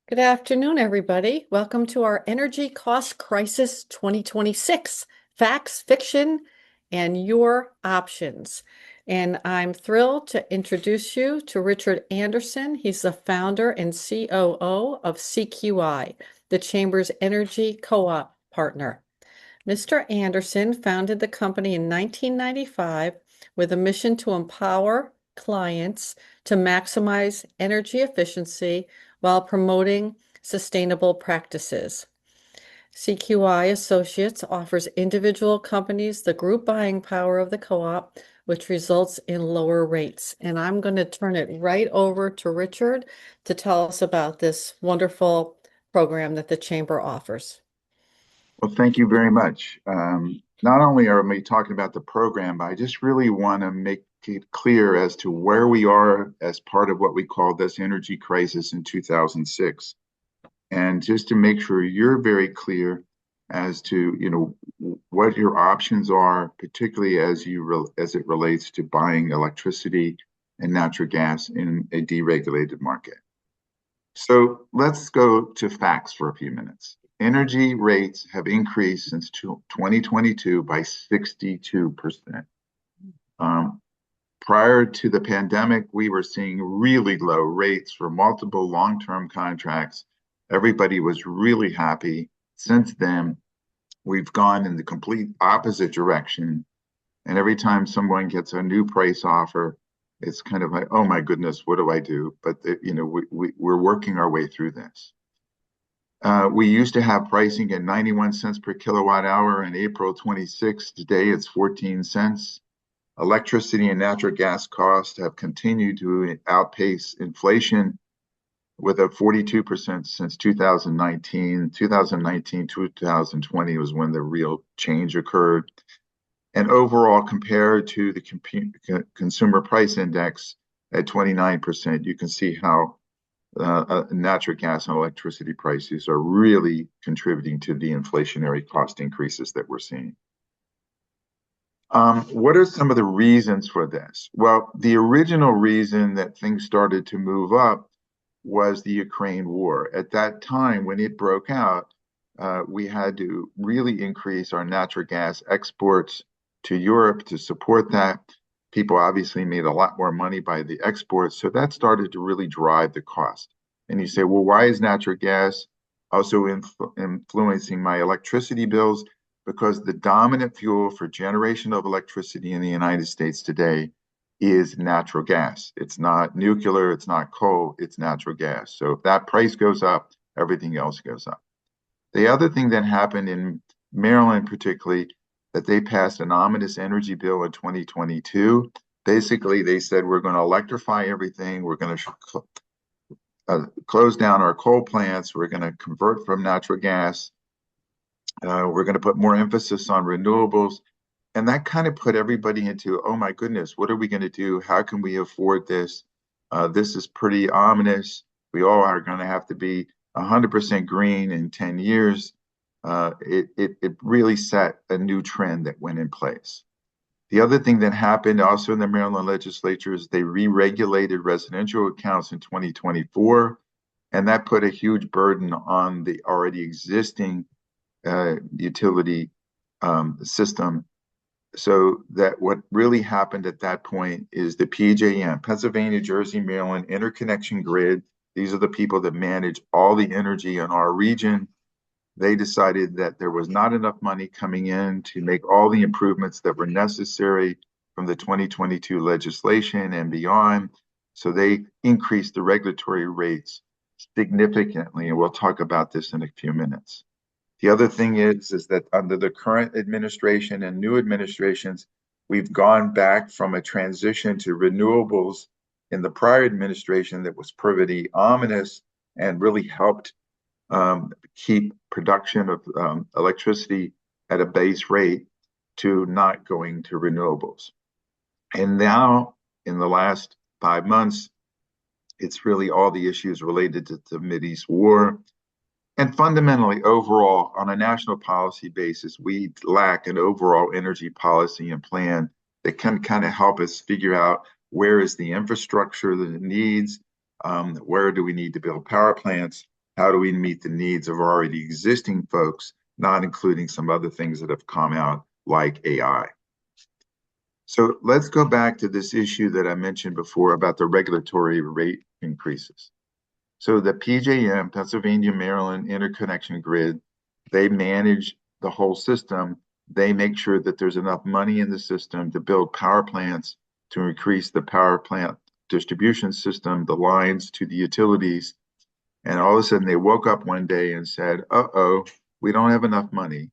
Good afternoon, everybody. Welcome to our Energy Cost Crisis 2026, Facts, Fiction, and Your Options. And I'm thrilled to introduce you to Richard Anderson. He's the founder and COO of CQI, the Chamber's energy co-op partner. Mr. Anderson founded the company in 1995 with a mission to empower clients to maximize energy efficiency while promoting sustainable practices. CQI Associates offers individual companies the group buying power of the co-op, which results in lower rates. And I'm going to turn it right over to Richard to tell us about this wonderful program that the Chamber offers. Well, thank you very much. Not only are we talking about the program, but I just really want to make it clear as to where we are as part of what we call this energy crisis in 2006. And just to make sure you're very clear as to, what your options are, particularly as it relates to buying electricity and natural gas in a deregulated market. So let's go to facts for a few minutes. Energy rates have increased since 2022 by 62%. Prior to the pandemic, we were seeing really low rates for multiple long-term contracts. Everybody was really happy. Since then, we've gone in the complete opposite direction. And every time someone gets a new price offer, it's kind of like, oh my goodness, what do I do? But we're working our way through this. We used to have pricing at 91 cents per kilowatt hour in April 26. Today it's 14 cents. Electricity and natural gas costs have continued to outpace inflation with a 42% since 2019. 2019, 2020 was when the real change occurred. And overall, compared to the consumer price index at 29%, you can see how natural gas and electricity prices are really contributing to the inflationary cost increases that we're seeing. What are some of the reasons for this? Well, the original reason that things started to move up was the Ukraine war. At that time, when it broke out, we had to really increase our natural gas exports to Europe to support that. People obviously made a lot more money by the exports, so that started to really drive the cost. And you say, well, why is natural gas also influencing my electricity bills? Because the dominant fuel for generation of electricity in the United States today is natural gas. It's not nuclear, it's not coal, it's natural gas. So if that price goes up, everything else goes up. The other thing that happened in Maryland, particularly, that they passed an ominous energy bill in 2022. Basically, they said, we're going to electrify everything. We're going to close down our coal plants. We're going to convert from natural gas. We're going to put more emphasis on renewables. And that kind of put everybody into, oh my goodness, what are we going to do? How can we afford this? This is pretty ominous. We all are going to have to be 100% green in 10 years. It really set a new trend that went in place. The other thing that happened also in the Maryland legislature is they re-regulated residential accounts in 2024, and that put a huge burden on the already existing utility system. So that what really happened at that point is the PJM, Pennsylvania, Jersey, Maryland Interconnection Grid. These are the people that manage all the energy in our region. They decided that there was not enough money coming in to make all the improvements that were necessary from the 2022 legislation and beyond. So they increased the regulatory rates significantly, and we'll talk about this in a few minutes. The other thing is that under the current administration and new administrations, we've gone back from a transition to renewables in the prior administration that was pretty ominous and really helped keep production of electricity at a base rate to not going to renewables. And now, in the last 5 months, it's really all the issues related to the Mideast war. And fundamentally, overall, on a national policy basis, we lack an overall energy policy and plan that can kind of help us figure out where is the infrastructure that it needs, where do we need to build power plants, How do we meet the needs of already existing folks, not including some other things that have come out like AI? So let's go back to this issue that I mentioned before about the regulatory rate increases. So the PJM, Pennsylvania Maryland Interconnection Grid, they manage the whole system. They make sure that there's enough money in the system to build power plants to increase the power plant distribution system, the lines to the utilities. And all of a sudden they woke up one day and said, uh-oh, we don't have enough money.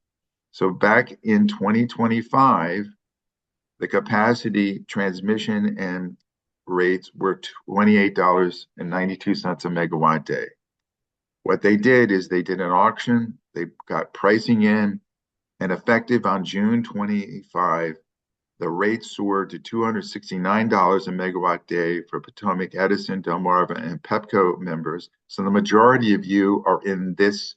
So back in 2025, the capacity transmission and rates were $28.92 a megawatt day. What they did is they did an auction, they got pricing in, and effective on June 25, the rate soared to $269 a megawatt day for Potomac Edison, Delmarva, and Pepco members. So the majority of you are in this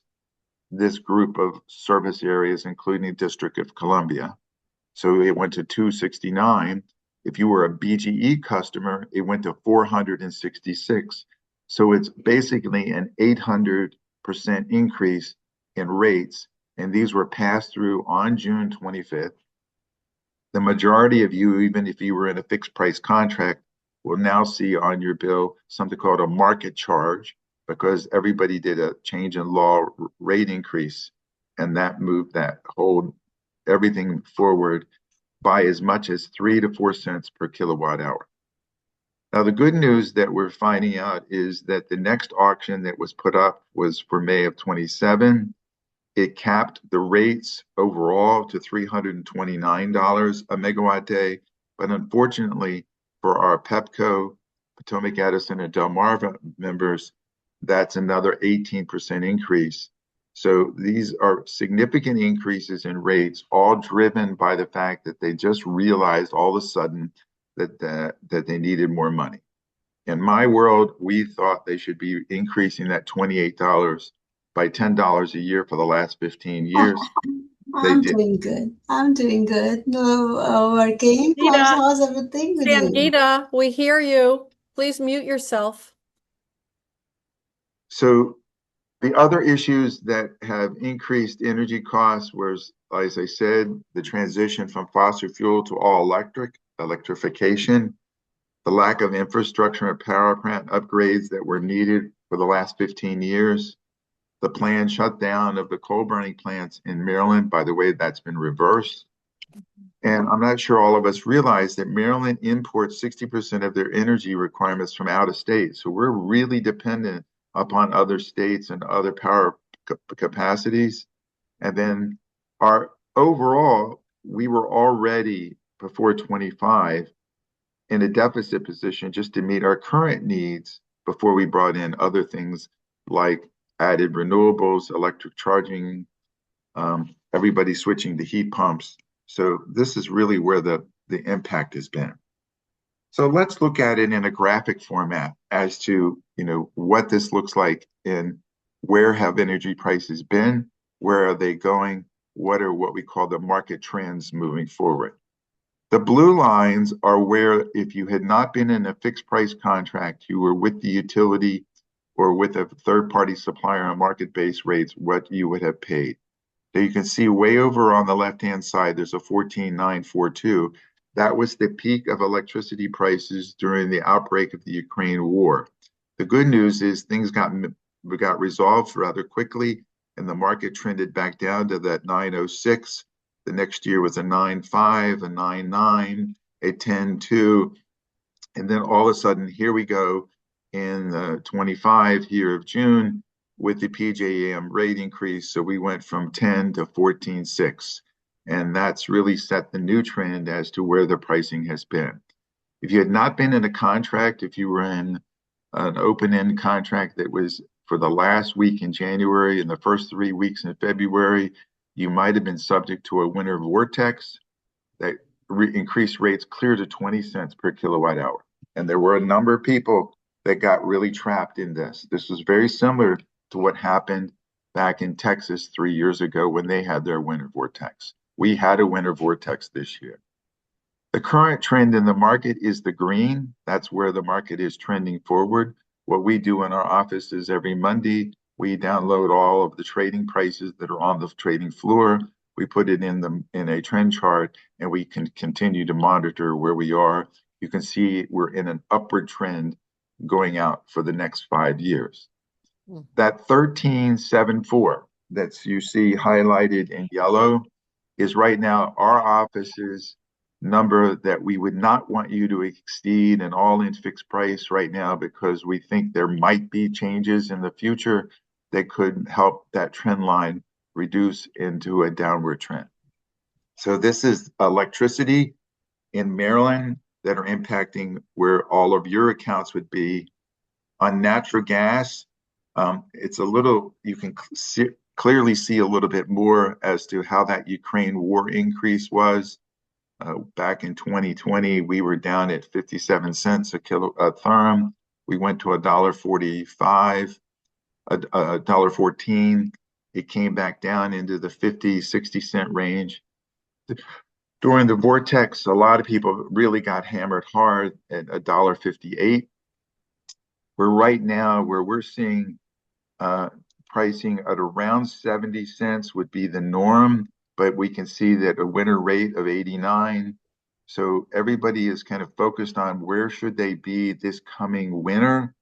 group of service areas, including the District of Columbia. So it went to 269. If you were a BGE customer, it went to 466. So it's basically an 800% increase in rates. And these were passed through on June 25th. The majority of you, even if you were in a fixed price contract, will now see on your bill something called a market charge because everybody did a change in law rate increase. And that moved that whole everything forward by as much as 3 to 4 cents per kilowatt hour. Now, the good news that we're finding out is that the next auction that was put up was for May of 27. It capped the rates overall to $329 a megawatt day. But unfortunately, for our Pepco, Potomac Edison, and Delmarva members, that's another 18% increase. So these are significant increases in rates, all driven by the fact that they just realized all of a sudden that they needed more money. In my world, we thought they should be increasing that $28 by $10 a year for the last 15 years. They I'm did. doing good. I'm doing good. No, working. Sangita, How's everything with you? Sangita, we hear you. Please mute yourself. So the other issues that have increased energy costs was, as I said, the transition from fossil fuel to all electrification, the lack of infrastructure and power plant upgrades that were needed for the last 15 years, the planned shutdown of the coal burning plants in Maryland. By the way, that's been reversed. And I'm not sure all of us realize that Maryland imports 60% of their energy requirements from out of state. So we're really dependent upon other states and other power capacities. And then our overall, we were already before 25 in a deficit position just to meet our current needs before we brought in other things like added renewables, electric charging, everybody switching to heat pumps. So this is really where the impact has been. So let's look at it in a graphic format as to, what this looks like in where have energy prices been, where are they going, what are what we call the market trends moving forward. The blue lines are where if you had not been in a fixed price contract, you were with the utility or with a third party supplier on market based rates, what you would have paid. So you can see way over on the left-hand side, there's a 14,942. That was the peak of electricity prices during the outbreak of the Ukraine war. The good news is things got resolved rather quickly, and the market trended back down to that 906. The next year was a 9.5, a 9.9, a 10.2. And then all of a sudden, here we go in the 25 here of June with the PJM rate increase. So we went from 10 to 14.6. And that's really set the new trend as to where the pricing has been. If you had not been in a contract, if you were in an open-end contract that was for the last week in January and the first 3 weeks in February, you might have been subject to a winter vortex that increased rates clear to 20 cents per kilowatt hour. And there were a number of people that got really trapped in this. This was very similar to what happened back in Texas 3 years ago when they had their winter vortex. We had a winter vortex this year. The current trend in the market is the green. That's where the market is trending forward. What we do in our office is every Monday, We download all of the trading prices that are on the trading floor. We put it in a trend chart, and we can continue to monitor where we are. You can see we're in an upward trend going out for the next 5 years. That 1374 that you see highlighted in yellow is right now our office's number that we would not want you to exceed an all-in fixed price right now, because we think there might be changes in the future that could help that trend line reduce into a downward trend. So this is electricity in Maryland that are impacting where all of your accounts would be. On natural gas, it's a little, you can clearly see a little bit more as to how that Ukraine war increase was. Back in 2020, we were down at 57 cents a therm. We went to $1.45, $1.14. It came back down into the 50, 60-cent range. During the vortex, a lot of people really got hammered hard at $1.58. We're right now where we're seeing pricing at around 70 cents would be the norm, but we can see that a winter rate of 89. So everybody is kind of focused on where should they be this coming winter.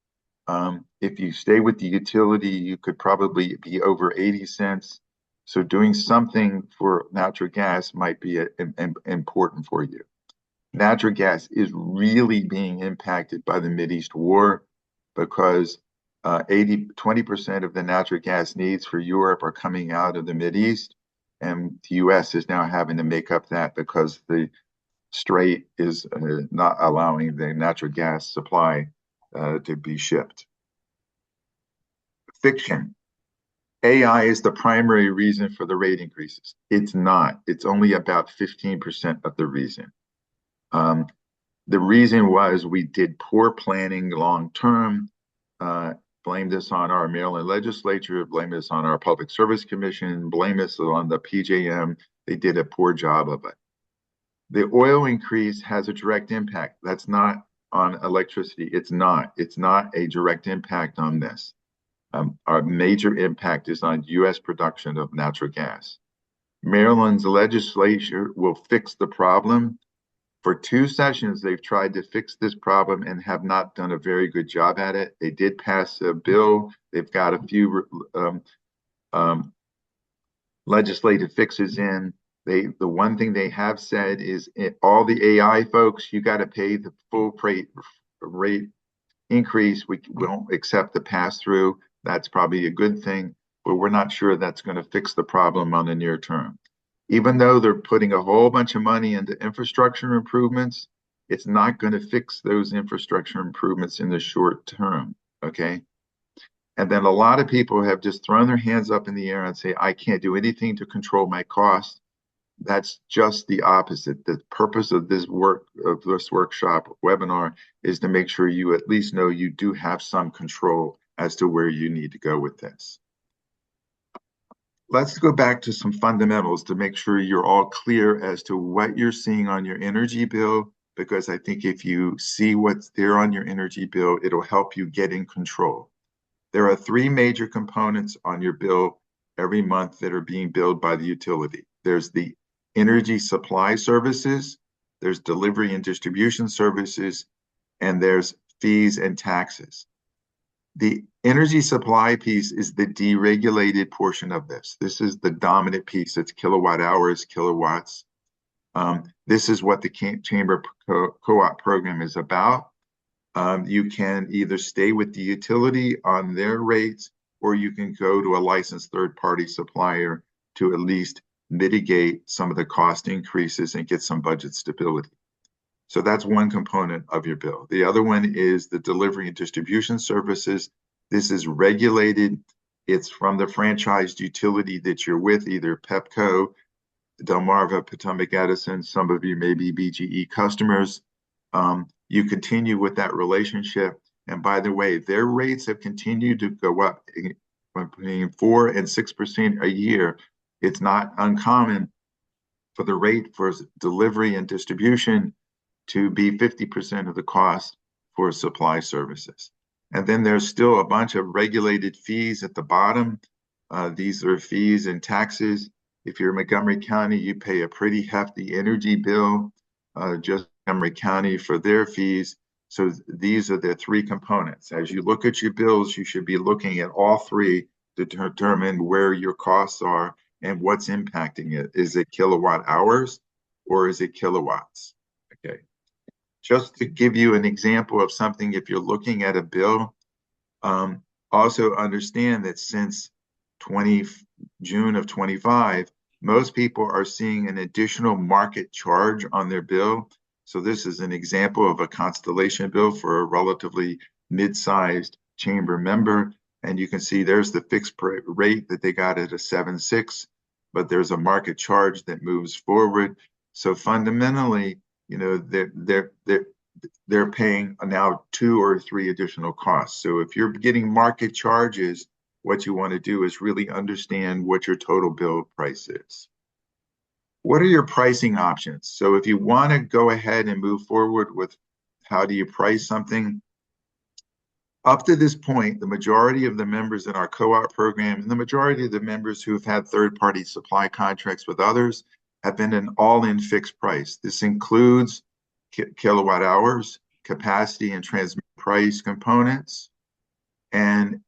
If you stay with the utility, you could probably be over 80 cents. So doing something for natural gas might be important for you. Natural gas is really being impacted by the Mideast war, because 20% of the natural gas needs for Europe are coming out of the Mideast, and the US is now having to make up that because the strait is not allowing the natural gas supply to be shipped. Fiction. AI is the primary reason for the rate increases. It's not. It's only about 15% of the reason. The reason was we did poor planning long term. Blame this on our Maryland legislature, blame this on our Public Service Commission, blame this on the PJM. They did a poor job of it. The oil increase has a direct impact. That's not on electricity. It's not a direct impact on this. Our major impact is on US production of natural gas. Maryland's legislature will fix the problem. For 2 sessions, they've tried to fix this problem and have not done a very good job at it. They did pass a bill. They've got a few legislative fixes in. The one thing they have said is all the AI folks, you got to pay the full rate increase. We won't accept the pass-through. That's probably a good thing, but we're not sure that's going to fix the problem on the near term. Even though they're putting a whole bunch of money into infrastructure improvements, it's not going to fix those infrastructure improvements in the short term, okay? And then a lot of people have just thrown their hands up in the air and say, I can't do anything to control my costs. That's just the opposite. The purpose of this workshop webinar is to make sure you at least know you do have some control as to where you need to go with this. Let's go back to some fundamentals to make sure you're all clear as to what you're seeing on your energy bill, because I think if you see what's there on your energy bill, it'll help you get in control. There are 3 major components on your bill every month that are being billed by the utility. There's the energy supply services, there's delivery and distribution services, and there's fees and taxes. The energy supply piece is the deregulated portion of this. This is the dominant piece. It's kilowatt hours, kilowatts. This is what the Chamber Co-op program is about. You can either stay with the utility on their rates, or you can go to a licensed third-party supplier to at least mitigate some of the cost increases and get some budget stability. So that's one component of your bill. The other one is the delivery and distribution services. This is regulated. It's from the franchised utility that you're with, either Pepco, Delmarva, Potomac Edison. Some of you may be BGE customers. You continue with that relationship. And by the way, their rates have continued to go up between 4 and 6% a year. It's not uncommon for the rate for delivery and distribution to be 50% of the cost for supply services. And then there's still a bunch of regulated fees at the bottom. These are fees and taxes. If you're in Montgomery County, you pay a pretty hefty energy bill, just Montgomery County for their fees. So these are the three components. As you look at your bills, you should be looking at all three to determine where your costs are and what's impacting it. Is it kilowatt hours or is it kilowatts? Okay. Just to give you an example of something, if you're looking at a bill, also understand that since 20 June of 25, most people are seeing an additional market charge on their bill. So this is an example of a Constellation bill for a relatively mid-sized chamber member. And you can see there's the fixed rate that they got at a 7.6, but there's a market charge that moves forward. So fundamentally, you know, they're paying now 2 or 3 additional costs. So if you're getting market charges, what you want to do is really understand what your total bill price is. What are your pricing options? So if you want to go ahead and move forward with how do you price something, up to this point, the majority of the members in our co-op program and the majority of the members who've had third-party supply contracts with others have been an all-in fixed price. This includes kilowatt hours, capacity and transmit price components. And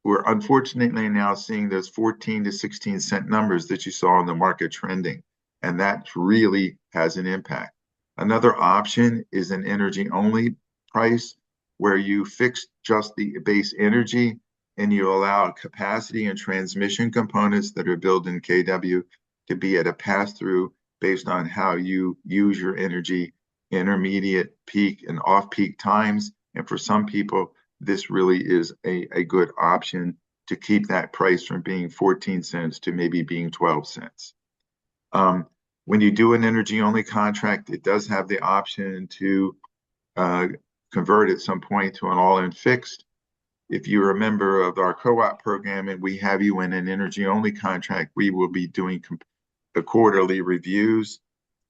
we're unfortunately now seeing those 14 to 16 cent numbers that you saw in the market trending. And that really has an impact. Another option is an energy only price where you fix just the base energy and you allow capacity and transmission components that are built in KW to be at a pass-through based on how you use your energy, intermediate, peak, and off-peak times. And for some people, this really is a good option to keep that price from being 14 cents to maybe being 12 cents. When you do an energy-only contract, it does have the option to convert at some point to an all-in fixed. If you're a member of our co-op program and we have you in an energy-only contract, we will be doing the quarterly reviews.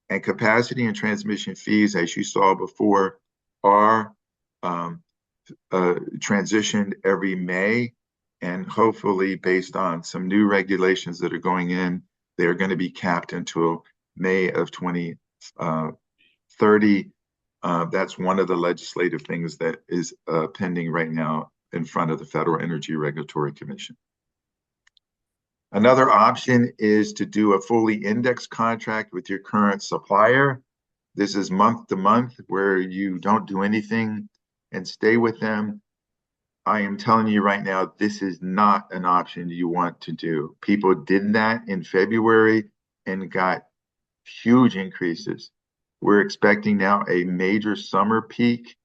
And capacity and transmission fees, as you saw before, are transitioned every May. And hopefully, based on some new regulations that are going in, they're going to be capped until May of 2030. That's one of the legislative things that is pending right now in front of the Federal Energy Regulatory Commission. Another option is to do a fully indexed contract with your current supplier. This is month to month where you don't do anything and stay with them. I am telling you right now, this is not an option you want to do. People did that in February and got huge increases. We're expecting now a major summer peak.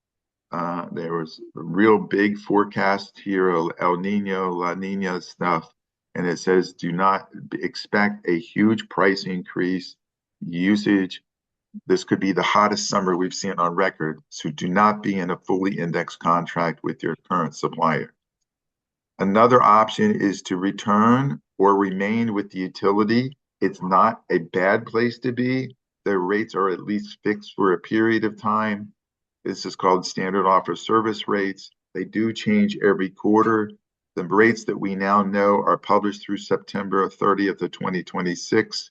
There was a real big forecast here of El Nino, La Nina stuff. And it says, do not expect a huge price increase, usage. This could be the hottest summer we've seen on record. So do not be in a fully indexed contract with your current supplier. Another option is to return or remain with the utility. It's not a bad place to be. The rates are at least fixed for a period of time. This is called standard offer service rates. They do change every quarter. The rates that we now know are published through September 30th of 2026.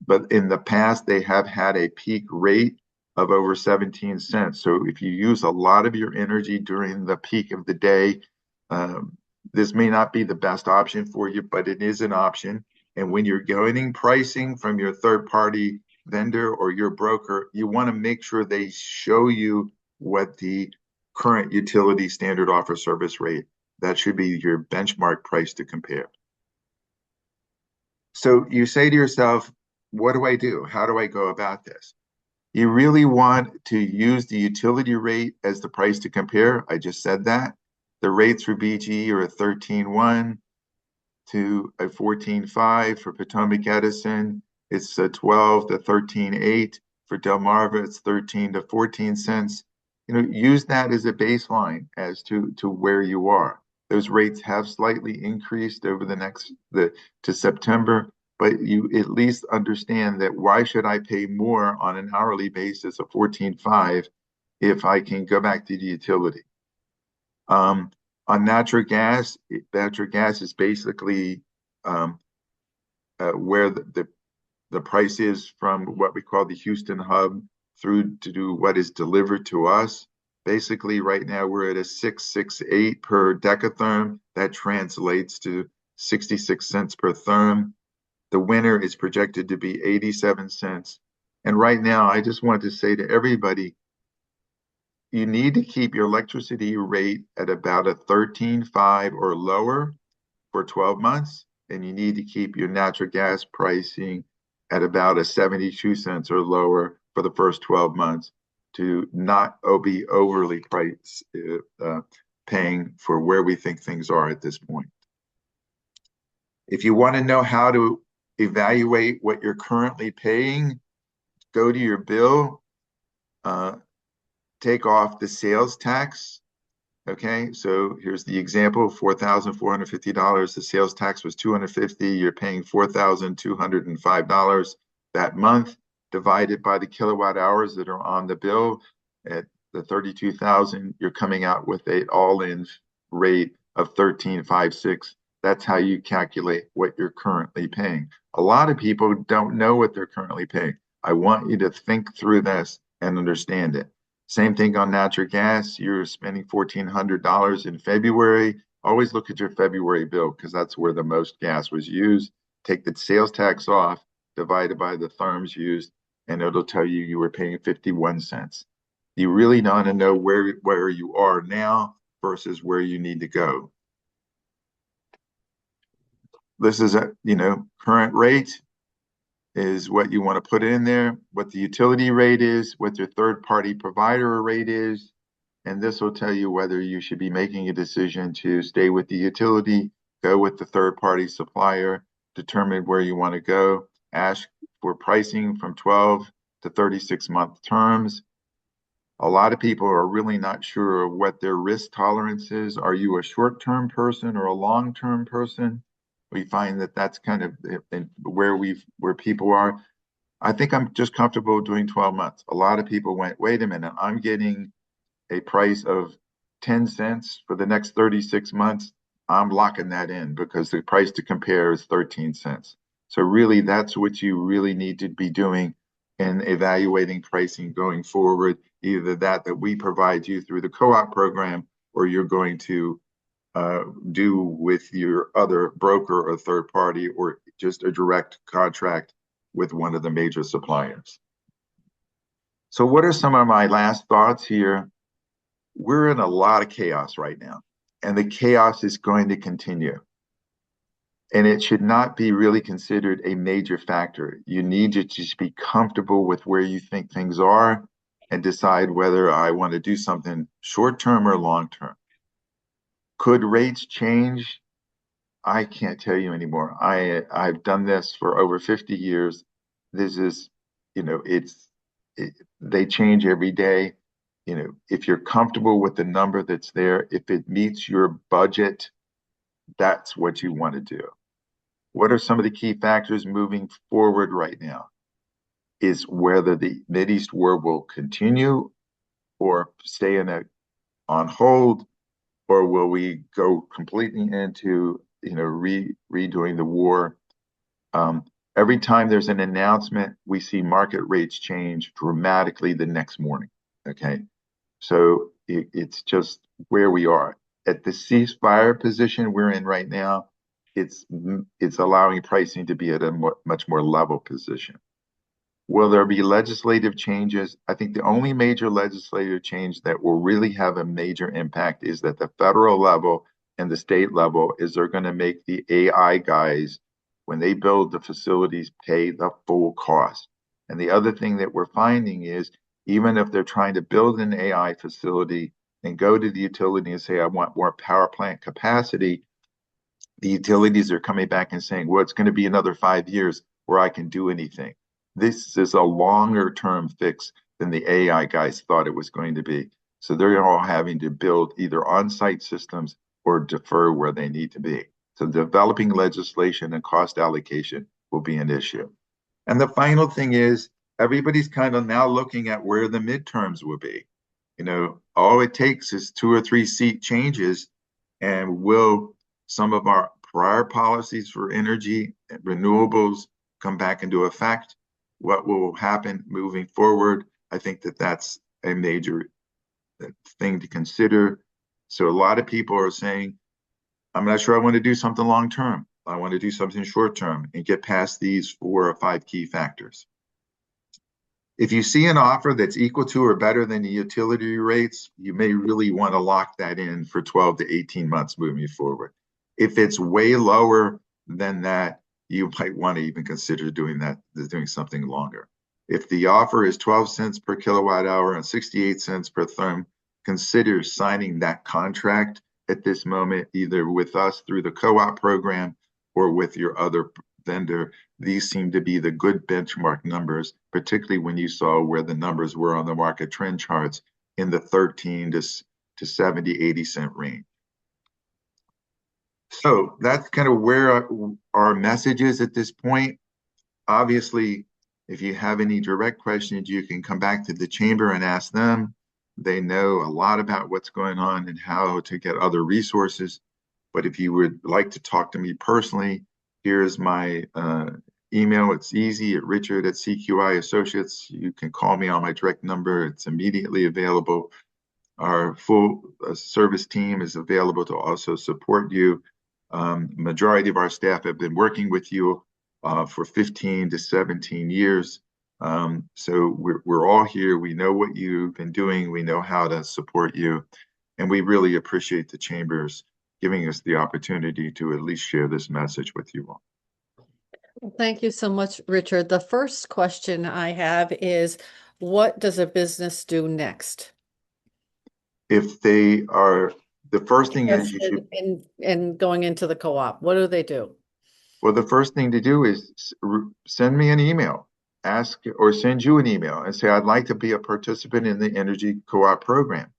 But in the past, they have had a peak rate of over 17 cents. So if you use a lot of your energy during the peak of the day, this may not be the best option for you, but it is an option. And when you're getting pricing from your third-party vendor or your broker, you want to make sure they show you what the current utility standard offer service rate. That should be your benchmark price to compare. So you say to yourself, what do I do? How do I go about this? You really want to use the utility rate as the price to compare. I just said that. The rates for BGE are a 13.1 to a 14.5. For Potomac Edison, it's a 12 to 13.8. For Delmarva, it's 13 to 14 cents. Use that as a baseline as to where you are. Those rates have slightly increased over to September, but you at least understand that why should I pay more on an hourly basis of 14.5 if I can go back to the utility? On natural gas is basically where the price is from what we call the Houston hub through to do what is delivered to us. Basically, right now we're at a 668 per decatherm. That translates to 66 cents per therm. The winter is projected to be 87 cents. And right now, I just want to say to everybody, you need to keep your electricity rate at about a 13.5 or lower for 12 months, and you need to keep your natural gas pricing at about a 72 cents or lower for the first 12 months to not be overly paying for where we think things are at this point. If you want to know how to evaluate what you're currently paying, go to your bill, take off the sales tax. Okay, so here's the example, $4,450. The sales tax was $250. You're paying $4,205 that month, divided by the kilowatt hours that are on the bill at the 32,000. You're coming out with an all-in rate of 1356. That's how you calculate what you're currently paying. A lot of people don't know what they're currently paying. I want you to think through this and understand it. Same thing on natural gas. You're spending $1,400 in February. Always look at your February bill because that's where the most gas was used. Take the sales tax off, divided by the therms used, and it'll tell you you were paying 51 cents. You really want to know where you are now versus where you need to go. This is a current rate is what you want to put in there, what the utility rate is, what your third-party provider rate is, and this will tell you whether you should be making a decision to stay with the utility, go with the third-party supplier, determine where you want to go, ask for pricing from 12 to 36-month terms. A lot of people are really not sure of what their risk tolerance is. Are you a short-term person or a long-term person? We find that that's kind of where people are. I think I'm just comfortable doing 12 months. A lot of people went, wait a minute, I'm getting a price of 10 cents for the next 36 months. I'm locking that in because the price to compare is 13 cents. So really, that's what you really need to be doing in evaluating pricing going forward, either that we provide you through the co-op program or you're going to do with your other broker or third party or just a direct contract with one of the major suppliers. So what are some of my last thoughts here? We're in a lot of chaos right now, and the chaos is going to continue. And it should not be really considered a major factor. You need to just be comfortable with where you think things are and decide whether I want to do something short-term or long-term. Could rates change? I can't tell you anymore. I've done this for over 50 years. This is, they change every day. If you're comfortable with the number that's there, if it meets your budget, that's what you want to do. What are some of the key factors moving forward right now? Is whether the Mideast war will continue or stay on hold, or will we go completely into redoing the war? Every time there's an announcement, we see market rates change dramatically the next morning. Okay, so it's just where we are at the ceasefire position we're in right now. It's allowing pricing to be at a much more level position. Will there be legislative changes? I think the only major legislative change that will really have a major impact is that the federal level and the state level is they're going to make the AI guys, when they build the facilities, pay the full cost. And the other thing that we're finding is even if they're trying to build an AI facility and go to the utility and say, I want more power plant capacity, the utilities are coming back and saying, well, it's going to be another 5 years where I can do anything. This is a longer term fix than the AI guys thought it was going to be. So they're all having to build either on-site systems or defer where they need to be. So developing legislation and cost allocation will be an issue. And the final thing is everybody's kind of now looking at where the midterms will be. All it takes is 2 or 3 seat changes, and will some of our prior policies for energy and renewables come back into effect? What will happen moving forward? I think that that's a major thing to consider. So a lot of people are saying, I'm not sure I want to do something long term. I want to do something short term and get past these 4 or 5 key factors. If you see an offer that's equal to or better than the utility rates, you may really want to lock that in for 12 to 18 months moving forward. If it's way lower than that, you might want to even consider doing something longer. If the offer is 12 cents per kilowatt hour and 68 cents per therm, consider signing that contract at this moment, either with us through the co-op program or with your other vendor. These seem to be the good benchmark numbers, particularly when you saw where the numbers were on the market trend charts in the 13 to 70, 80 cent range. So that's kind of where our message is at this point. Obviously, if you have any direct questions, you can come back to the chamber and ask them. They know a lot about what's going on and how to get other resources. But if you would like to talk to me personally, here's my email. It's easy at Richard@CQI Associates. You can call me on my direct number. It's immediately available. Our full service team is available to also support you. Majority of our staff have been working with you for 15 to 17 years. So we're all here. We know what you've been doing. We know how to support you. And we really appreciate the chambers giving us the opportunity to at least share this message with you all. Well, thank you so much, Richard. The first question I have is, what does a business do next? If they are, the first thing is you should, and going into the co-op, what do they do? well, the first thing to do is send me an email, ask or send you an email and say, I'd like to be a participant in the energy co-op program.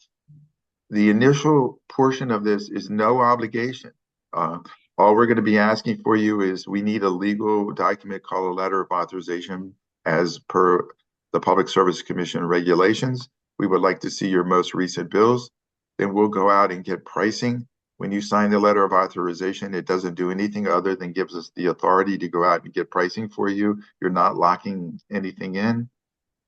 The initial portion of this is no obligation. All we're going to be asking for you is we need a legal document called a letter of authorization as per the Public Service Commission regulations. We would like to see your most recent bills. Then we'll go out and get pricing. When you sign the letter of authorization, it doesn't do anything other than gives us the authority to go out and get pricing for you. You're not locking anything in.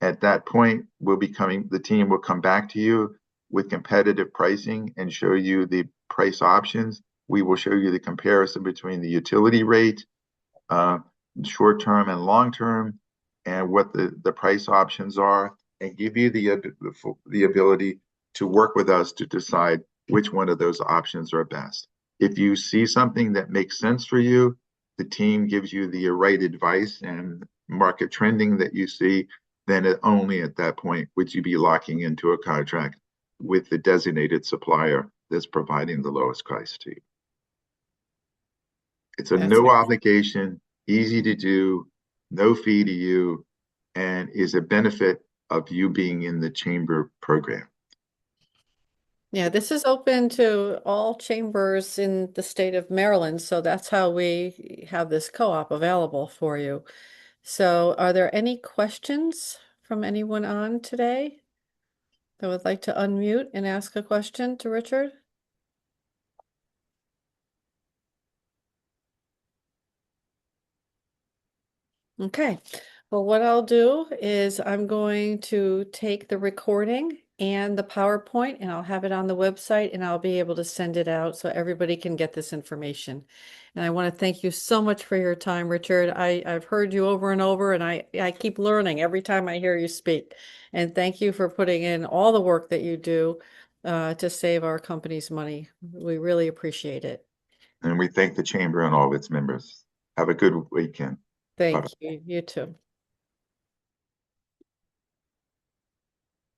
At that point, the team will come back to you with competitive pricing and show you the price options. We will show you the comparison between the utility rate, short term and long term, and what the price options are, and give you the ability to work with us to decide which one of those options are best. If you see something that makes sense for you, the team gives you the right advice and market trending that you see, then only at that point would you be locking into a contract with the designated supplier that's providing the lowest price to you. It's a no obligation, easy to do, no fee to you, and is a benefit of you being in the chamber program. Yeah, this is open to all chambers in the state of Maryland, so that's how we have this co-op available for you. So are there any questions from anyone on today that would like to unmute and ask a question to Richard? Okay, well, what I'll do is I'm going to take the recording and the PowerPoint and I'll have it on the website and I'll be able to send it out so everybody can get this information. And I want to thank you so much for your time, Richard. I've heard you over and over and I keep learning every time I hear you speak. And thank you for putting in all the work that you do to save our company's money. We really appreciate it. And we thank the chamber and all of its members. Have a good weekend. Thank Bye-bye. you. You too.